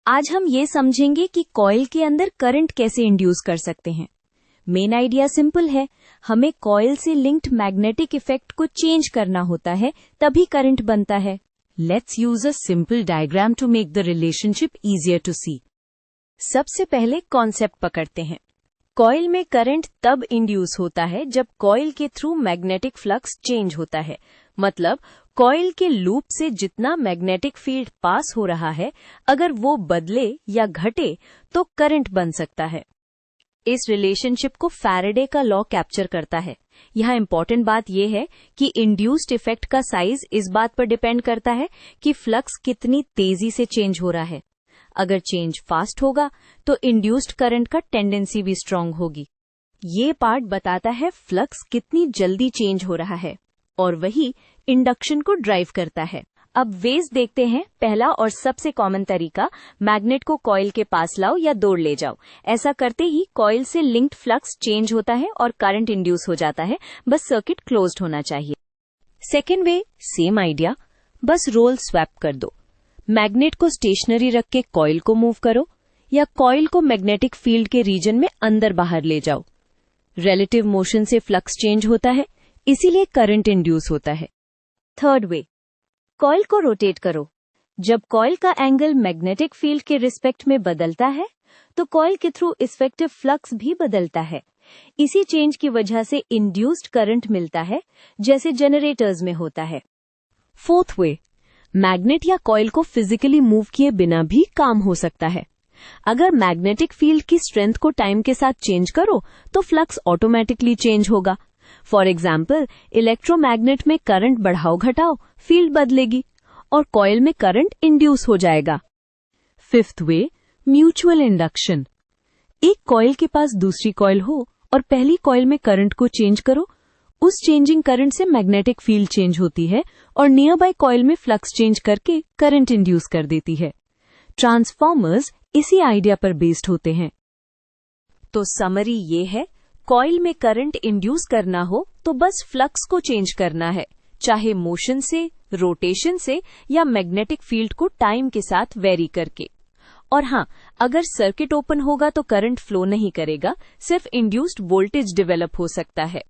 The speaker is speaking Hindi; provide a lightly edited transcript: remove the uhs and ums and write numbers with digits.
आज हम ये समझेंगे कि कॉइल के अंदर करंट कैसे इंड्यूस कर सकते हैं। मेन आइडिया सिंपल है, हमें कॉइल से लिंक्ड मैग्नेटिक इफेक्ट को चेंज करना होता है, तभी करंट बनता है। Let's use a simple diagram to make the relationship easier to see. सबसे पहले कॉन्सेप्ट पकड़ते हैं। कॉइल में करंट तब इंड्यूस होता है जब कॉइल के थ्रू मैग्नेटिक फ्लक्स चेंज होता है। मतलब कॉइल के लूप से जितना मैग्नेटिक फील्ड पास हो रहा है, अगर वो बदले या घटे तो करंट बन सकता है। इस रिलेशनशिप को फैराडे का लॉ कैप्चर करता है। यहाँ इंपॉर्टेंट बात यह है कि इंड्यूस्ड इफेक्ट का साइज इस बात पर डिपेंड करता है कि फ्लक्स कितनी तेजी से चेंज हो रहा है। अगर चेंज फास्ट होगा तो इंड्यूस्ड करंट का टेंडेंसी भी स्ट्रांग होगी। ये पार्ट बताता है फ्लक्स कितनी जल्दी चेंज हो रहा है और वही इंडक्शन को ड्राइव करता है। अब वेज देखते हैं। पहला और सबसे कॉमन तरीका, मैग्नेट को कॉइल के पास लाओ या दौड़ ले जाओ। ऐसा करते ही कॉइल से लिंक्ड फ्लक्स चेंज होता है और करंट इंड्यूस हो जाता है। बस सर्किट क्लोज्ड होना चाहिए। सेकेंड वे, सेम आइडिया, बस रोल स्वैप कर दो। मैग्नेट को स्टेशनरी रख के कॉइल को मूव करो या कॉइल को मैग्नेटिक फील्ड के रीजन में अंदर बाहर ले जाओ। रिलेटिव मोशन से फ्लक्स चेंज होता है, इसीलिए करंट इंड्यूस होता है। थर्ड वे, कॉइल को रोटेट करो। जब कॉइल का एंगल मैग्नेटिक फील्ड के रिस्पेक्ट में बदलता है तो कॉइल के थ्रू इफेक्टिव फ्लक्स भी बदलता है। इसी चेंज की वजह से इंड्यूस्ड करंट मिलता है, जैसे जनरेटर्स में होता है। फोर्थ वे, मैग्नेट या कॉइल को फिजिकली मूव किए बिना भी काम हो सकता है। अगर मैग्नेटिक फील्ड की स्ट्रेंथ को टाइम के साथ चेंज करो तो फ्लक्स ऑटोमेटिकली चेंज होगा। फॉर एग्जाम्पल, इलेक्ट्रोमैग्नेट में करंट बढ़ाओ घटाओ, फील्ड बदलेगी और कॉइल में करंट इंड्यूस हो जाएगा। फिफ्थ वे, म्यूचुअल इंडक्शन। एक कॉइल के पास दूसरी कॉइल हो और पहली कॉइल में करंट को चेंज करो। उस चेंजिंग करंट से मैग्नेटिक फील्ड चेंज होती है और नियर बाय कॉइल में फ्लक्स चेंज करके करंट इंड्यूस कर देती है। ट्रांसफॉर्मर्स इसी आइडिया पर बेस्ड होते हैं। तो समरी ये है, कॉइल में करंट इंड्यूस करना हो तो बस फ्लक्स को चेंज करना है, चाहे मोशन से, रोटेशन से या मैग्नेटिक फील्ड को टाइम के साथ वेरी करके। और हाँ, अगर सर्किट ओपन होगा तो करंट फ्लो नहीं करेगा, सिर्फ इंड्यूस्ड वोल्टेज डेवलप हो सकता है।